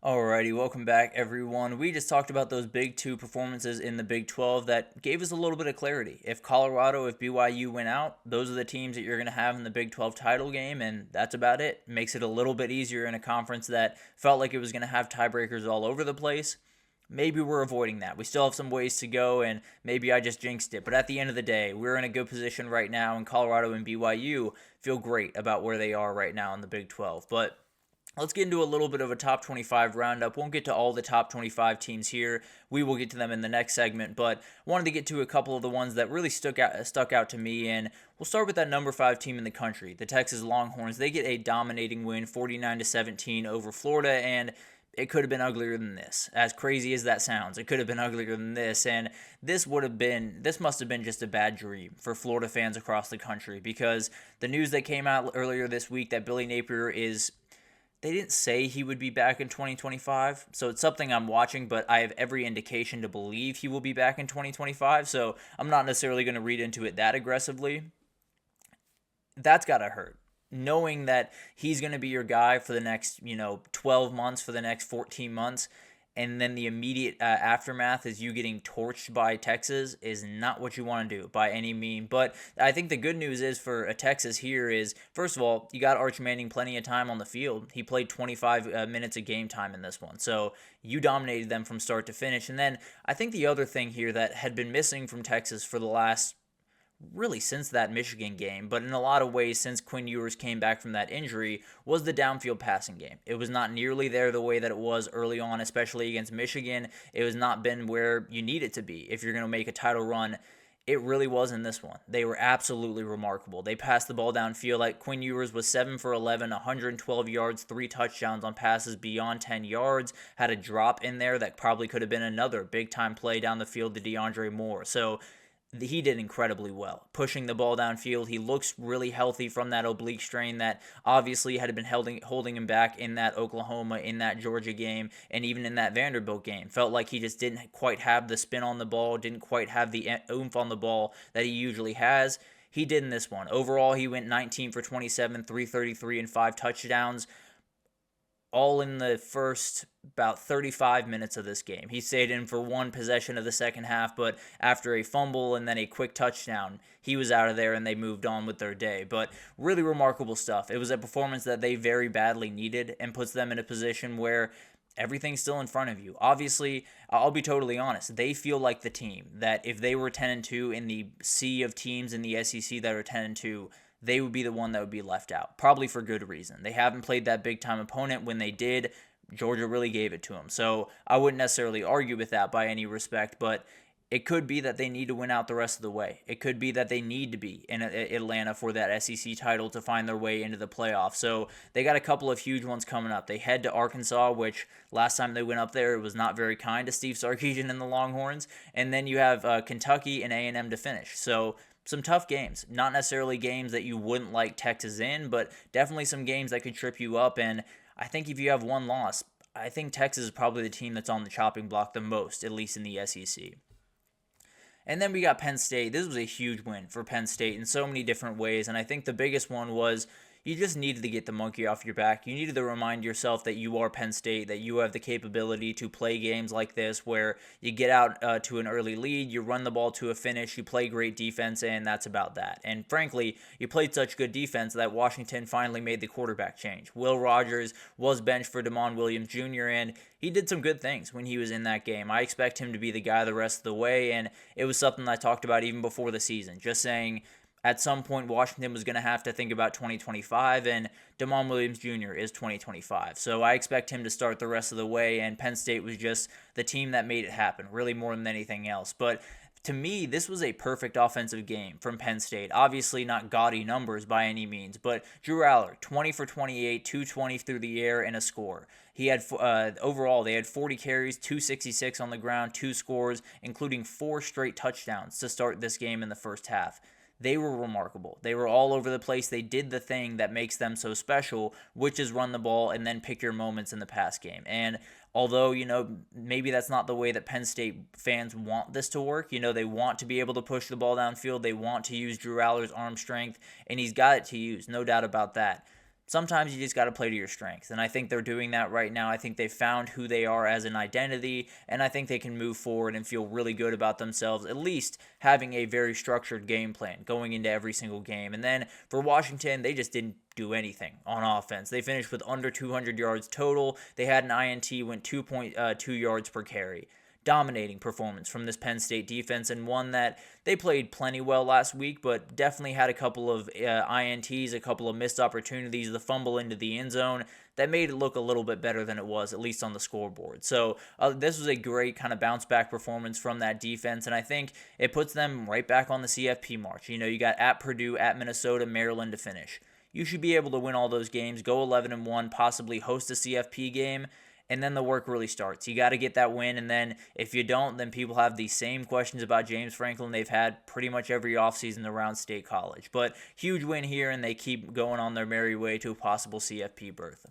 Alrighty, welcome back everyone. We just talked about those big two performances in the Big 12 that gave us a little bit of clarity. If Colorado, if BYU went out, those are the teams that you're going to have in the Big 12 title game, and that's about it. Makes it a little bit easier in a conference that felt like it was going to have tiebreakers all over the place. Maybe we're avoiding that. We still have some ways to go, and maybe I just jinxed it. But at the end of the day, we're in a good position right now, and Colorado and BYU feel great about where they are right now in the Big 12. But let's get into a little bit of a top 25 roundup. Won't get to all the top 25 teams here. We will get to them in the next segment, but wanted to get to a couple of the ones that really stuck out to me. And we'll start with that number 5 team in the country, the Texas Longhorns. They get a dominating win, 49-17 over Florida, and it could have been uglier than this. As crazy as that sounds, it could have been uglier than this. And this must have been just a bad dream for Florida fans across the country, because the news that came out earlier this week that Billy Napier is, they didn't say he would be back in 2025, so it's something I'm watching, but I have every indication to believe he will be back in 2025, so I'm not necessarily going to read into it that aggressively. That's got to hurt. Knowing that he's going to be your guy for the next, 12 months, for the next 14 months, and then the immediate aftermath is you getting torched by Texas is not what you want to do by any mean. But I think the good news is for Texas here is, first of all, you got Arch Manning plenty of time on the field. He played 25 minutes of game time in this one. So you dominated them from start to finish. And then I think the other thing here that had been missing from Texas for the last, really since that Michigan game, but in a lot of ways since Quinn Ewers came back from that injury, was the downfield passing game. It was not nearly there the way that it was early on, especially against Michigan. It has not been where you need it to be if you're going to make a title run. It really was in this one. They were absolutely remarkable. They passed the ball downfield. Like, Quinn Ewers was 7 for 11, 112 yards, 3 touchdowns on passes beyond 10 yards. Had a drop in there that probably could have been another big-time play down the field to DeAndre Moore. So he did incredibly well, pushing the ball downfield. He looks really healthy from that oblique strain that obviously had been holding him back in that Oklahoma, in that Georgia game, and even in that Vanderbilt game. Felt like he just didn't quite have the spin on the ball, didn't quite have the oomph on the ball that he usually has. He did in this one. Overall, he went 19 for 27, 333, and 5 touchdowns, all in the first about 35 minutes of this game. He stayed in for one possession of the second half, but after a fumble and then a quick touchdown, he was out of there and they moved on with their day. But really remarkable stuff. It was a performance that they very badly needed and puts them in a position where everything's still in front of you. Obviously, I'll be totally honest, they feel like the team that if they were 10-2 in the sea of teams in the SEC that are 10-2, they would be the one that would be left out, probably for good reason. They haven't played that big-time opponent. When they did, Georgia really gave it to them. So I wouldn't necessarily argue with that by any respect, but it could be that they need to win out the rest of the way. It could be that they need to be in Atlanta for that SEC title to find their way into the playoffs. So they got a couple of huge ones coming up. They head to Arkansas, which last time they went up there, it was not very kind to Steve Sarkisian and the Longhorns. And then you have Kentucky and A&M to finish. So some tough games. Not necessarily games that you wouldn't like Texas in, but definitely some games that could trip you up. And I think if you have one loss, I think Texas is probably the team that's on the chopping block the most, at least in the SEC. And then we got Penn State. This was a huge win for Penn State in so many different ways, and I think the biggest one was you just needed to get the monkey off your back. You needed to remind yourself that you are Penn State, that you have the capability to play games like this where you get out to an early lead, you run the ball to a finish, you play great defense, and that's about that. And frankly, you played such good defense that Washington finally made the quarterback change. Will Rogers was benched for Damon Williams Jr., and he did some good things when he was in that game. I expect him to be the guy the rest of the way, and it was something I talked about even before the season, just saying at some point Washington was going to have to think about 2025, and Damon Williams Jr. is 2025. So I expect him to start the rest of the way, and Penn State was just the team that made it happen, really more than anything else. But to me, this was a perfect offensive game from Penn State. Obviously not gaudy numbers by any means, but Drew Aller, 20 for 28, 220 through the air, and a score. He had overall, they had 40 carries, 266 on the ground, 2 scores, including 4 straight touchdowns to start this game in the first half. They were remarkable. They were all over the place. They did the thing that makes them so special, which is run the ball and then pick your moments in the pass game. And although, maybe that's not the way that Penn State fans want this to work, they want to be able to push the ball downfield. They want to use Drew Aller's arm strength, and he's got it to use, no doubt about that. sometimes you just got to play to your strengths. And I think they're doing that right now. I think they've found who they are as an identity, and I think they can move forward and feel really good about themselves, at least having a very structured game plan going into every single game. And then for Washington, they just didn't do anything on offense. They finished with under 200 yards total. They had an INT, went 2.2 yards per carry. Dominating performance from this Penn State defense, and one that they played plenty well last week, but definitely had a couple of INTs, a couple of missed opportunities, the fumble into the end zone that made it look a little bit better than it was, at least on the scoreboard. So this was a great kind of bounce back performance from that defense, and I think it puts them right back on the CFP march. You got at Purdue, at Minnesota, Maryland to finish. You should be able to win all those games, go 11-1, possibly host a CFP game, and then the work really starts. You got to get that win, and then if you don't, then people have these same questions about James Franklin they've had pretty much every offseason around State College. But huge win here, and they keep going on their merry way to a possible CFP berth.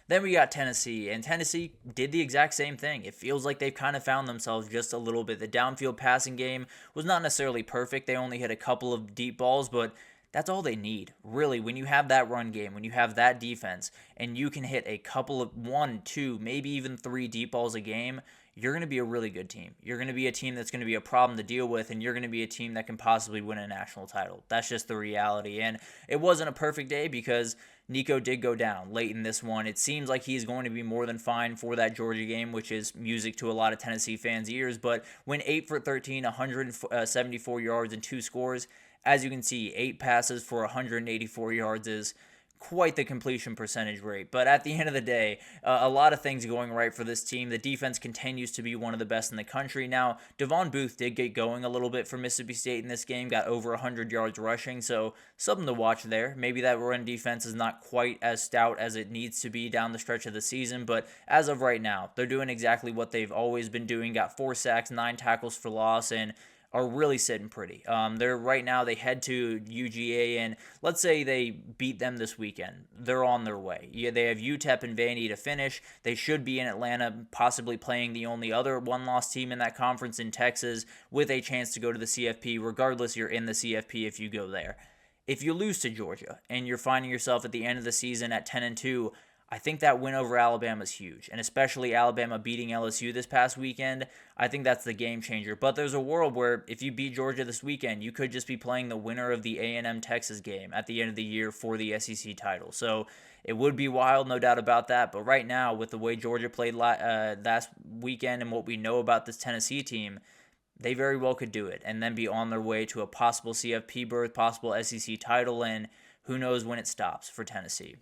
Then we got Tennessee, and Tennessee did the exact same thing. It feels like they've kind of found themselves just a little bit. The downfield passing game was not necessarily perfect. They only hit a couple of deep balls, but that's all they need, really. When you have that run game, when you have that defense, and you can hit a couple of 1, 2, maybe even 3 deep balls a game, you're going to be a really good team. You're going to be a team that's going to be a problem to deal with, and you're going to be a team that can possibly win a national title. That's just the reality. And it wasn't a perfect day because Nico did go down late in this one. It seems like he's going to be more than fine for that Georgia game, which is music to a lot of Tennessee fans' ears. But when 8 for 13, 174 yards and 2 scores, as you can see, 8 passes for 184 yards is quite the completion percentage rate. But at the end of the day, a lot of things going right for this team. The defense continues to be one of the best in the country. Now, Devon Booth did get going a little bit for Mississippi State in this game, got over 100 yards rushing, so something to watch there. Maybe that run defense is not quite as stout as it needs to be down the stretch of the season, but as of right now, they're doing exactly what they've always been doing. Got 4 sacks, 9 tackles for loss, and are really sitting pretty. They're right now, they head to UGA, and let's say they beat them this weekend. They're on their way. Yeah, they have UTEP and Vandy to finish. They should be in Atlanta, possibly playing the only other one-loss team in that conference in Texas, with a chance to go to the CFP. Regardless, you're in the CFP if you go there. If you lose to Georgia and you're finding yourself at the end of the season at 10-2, I think that win over Alabama is huge, and especially Alabama beating LSU this past weekend, I think that's the game changer. But there's a world where if you beat Georgia this weekend, you could just be playing the winner of the A&M Texas game at the end of the year for the SEC title. So it would be wild, no doubt about that. But right now, with the way Georgia played last weekend and what we know about this Tennessee team, they very well could do it and then be on their way to a possible CFP berth, possible SEC title, and who knows when it stops for Tennessee.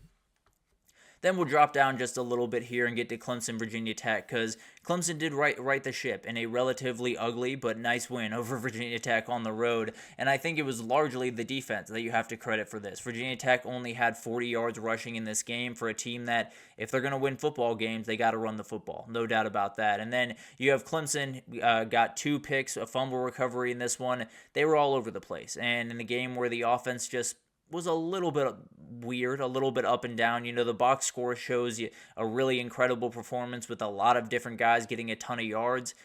Then we'll drop down just a little bit here and get to Clemson, Virginia Tech, because Clemson did right the ship in a relatively ugly but nice win over Virginia Tech on the road, and I think it was largely the defense that you have to credit for this. Virginia Tech only had 40 yards rushing in this game for a team that, if they're going to win football games, they got to run the football, no doubt about that. And then you have Clemson got 2 picks, a fumble recovery in this one. They were all over the place, and in a game where the offense just was a little bit weird, a little bit up and down. The box score shows you a really incredible performance with a lot of different guys getting a ton of yards. It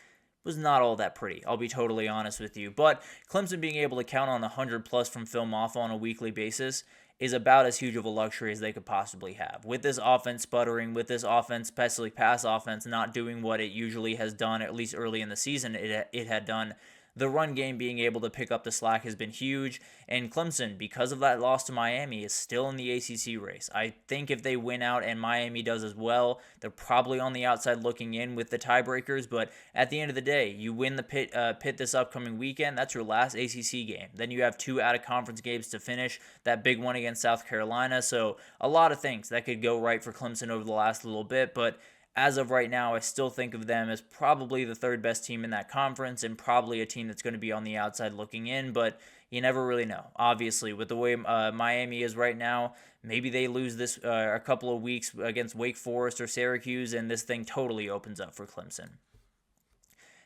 was not all that pretty, I'll be totally honest with you. But Clemson being able to count on 100 plus from Phil Mafah on a weekly basis is about as huge of a luxury as they could possibly have. With this offense sputtering, with this offense, especially pass offense, not doing what it usually has done, at least early in the season it had done, the run game being able to pick up the slack has been huge, and Clemson, because of that loss to Miami, is still in the ACC race. I think if they win out and Miami does as well, they're probably on the outside looking in with the tiebreakers, but at the end of the day, you win the Pitt this upcoming weekend, that's your last ACC game. Then you have 2 out-of-conference games to finish, that big one against South Carolina, so a lot of things that could go right for Clemson over the last little bit, but as of right now, I still think of them as probably the 3rd best team in that conference and probably a team that's going to be on the outside looking in, but you never really know. Obviously, with the way Miami is right now, maybe they lose this a couple of weeks against Wake Forest or Syracuse, and this thing totally opens up for Clemson.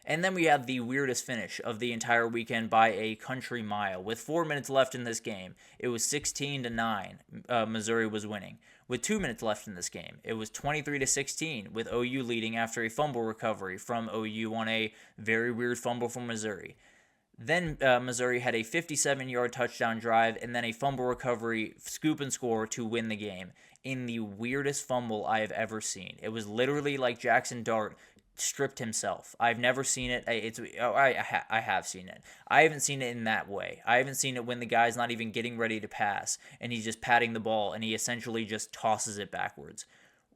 And then we have the weirdest finish of the entire weekend by a country mile. With 4 minutes left in this game, it was 16-9. Missouri was winning. With 2 minutes left in this game, it was 23-16, with OU leading after a fumble recovery from OU on a very weird fumble from Missouri. Then Missouri had a 57-yard touchdown drive and then a fumble recovery, scoop and score to win the game in the weirdest fumble I have ever seen. It was literally like Jackson Dart stripped himself. I've never seen it. I have seen it. I haven't seen it in that way. I haven't seen it when the guy's not even getting ready to pass and he's just patting the ball and he essentially just tosses it backwards.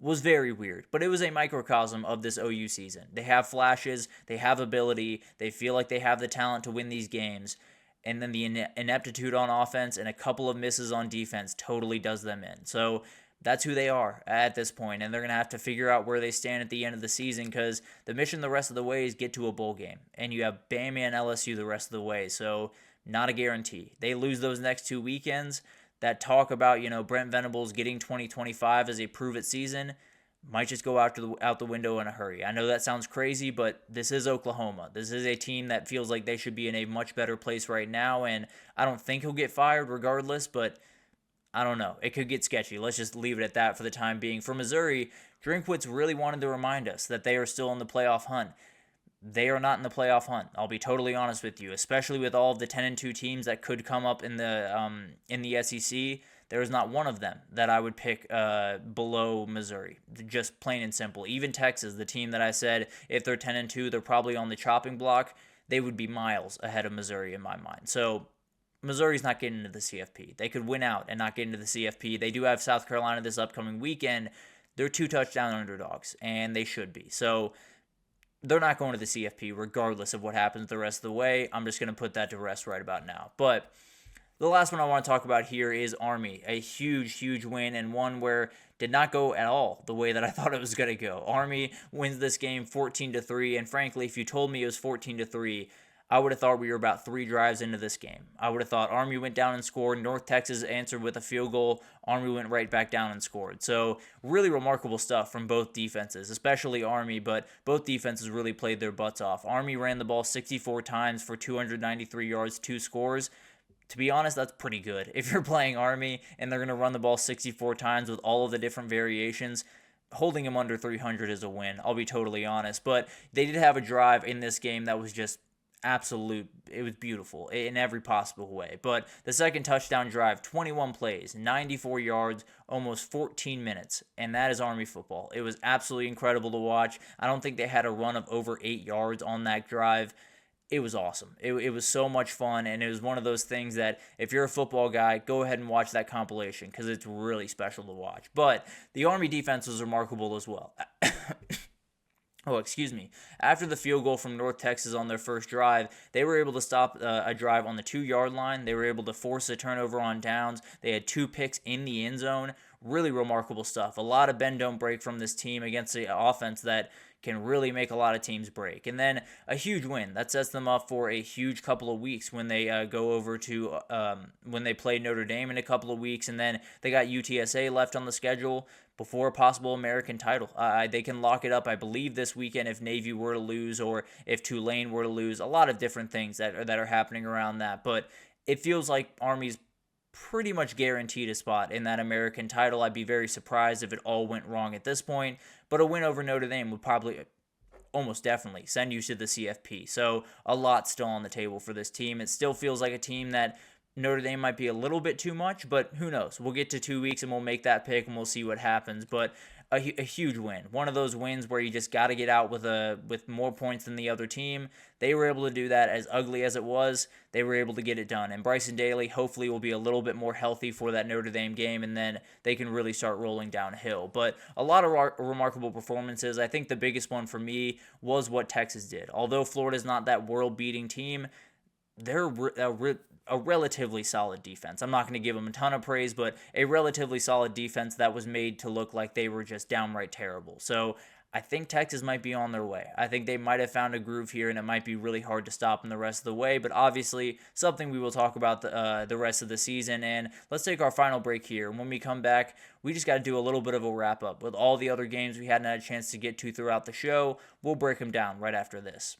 Was very weird, but it was a microcosm of this OU season. They have flashes, they have ability, they feel like they have the talent to win these games, and then the ineptitude on offense and a couple of misses on defense totally does them in. So that's who they are at this point, and they're going to have to figure out where they stand at the end of the season because the mission the rest of the way is get to a bowl game, and you have Bama and LSU the rest of the way, so not a guarantee. They lose those next 2 weekends. That talk about, Brent Venables getting 2025 as a prove-it season might just go out the window in a hurry. I know that sounds crazy, but this is Oklahoma. This is a team that feels like they should be in a much better place right now, and I don't think he'll get fired regardless, but I don't know. It could get sketchy. Let's just leave it at that for the time being. For Missouri, Drinkwitz really wanted to remind us that they are still in the playoff hunt. They are not in the playoff hunt. I'll be totally honest with you, especially with all of the 10-2 teams that could come up in the SEC. There is not one of them that I would pick below Missouri. Just plain and simple. Even Texas, the team that I said if they're 10-2, they're probably on the chopping block. They would be miles ahead of Missouri in my mind. So Missouri's not getting into the CFP. They could win out and not get into the CFP. They do have South Carolina this upcoming weekend. They're 2 touchdown underdogs, and they should be. So they're not going to the CFP regardless of what happens the rest of the way. I'm just going to put that to rest right about now. But the last one I want to talk about here is Army. A huge, huge win, and one where did not go at all the way that I thought it was going to go. Army wins this game 14-3, and frankly, if you told me it was 14-3, I would have thought we were about 3 drives into this game. I would have thought Army went down and scored. North Texas answered with a field goal. Army went right back down and scored. So really remarkable stuff from both defenses, especially Army, but both defenses really played their butts off. Army ran the ball 64 times for 293 yards, 2 scores. To be honest, that's pretty good. If you're playing Army and they're going to run the ball 64 times with all of the different variations, holding them under 300 is a win. I'll be totally honest. But they did have a drive in this game that was just absolute. It was beautiful in every possible way. But the second touchdown drive, 21 plays, 94 yards, almost 14 minutes, and that is Army football. It was absolutely incredible to watch. I don't think they had a run of over 8 yards on that drive. It was awesome. It was so much fun, and it was one of those things that if you're a football guy, go ahead and watch that compilation because it's really special to watch. But the Army defense was remarkable as well. Oh, excuse me. After the field goal from North Texas on their first drive, they were able to stop a drive on the 2-yard line. They were able to force a turnover on downs. They had 2 picks in the end zone. Really remarkable stuff. A lot of bend don't break from this team against the offense that can really make a lot of teams break. And then a huge win. That sets them up for a huge couple of weeks when they go over to when they play Notre Dame in a couple of weeks. And then they got UTSA left on the schedule before a possible American title. They can lock it up, I believe, this weekend if Navy were to lose or if Tulane were to lose. A lot of different things that are happening around that. But it feels like Army's pretty much guaranteed a spot in that American title. I'd be very surprised if it all went wrong at this point, but a win over Notre Dame would probably almost definitely send you to the CFP. So a lot still on the table for this team. It still feels like a team that Notre Dame might be a little bit too much, but who knows? We'll get to 2 weeks and we'll make that pick and we'll see what happens. But a huge win. One of those wins where you just got to get out with more points than the other team. They were able to do that. As ugly as it was, they were able to get it done. And Bryson Daly hopefully will be a little bit more healthy for that Notre Dame game, and then they can really start rolling downhill. But a lot of remarkable performances. I think the biggest one for me was what Texas did. Although Florida's not that world-beating team, they're a relatively solid defense. I'm not going to give them a ton of praise, but a relatively solid defense that was made to look like they were just downright terrible. So I think Texas might be on their way. I think they might have found a groove here, and it might be really hard to stop them the rest of the way, but obviously something we will talk about the rest of the season. And let's take our final break here. When we come back, we just got to do a little bit of a wrap-up with all the other games we hadn't had a chance to get to throughout the show. We'll break them down right after this.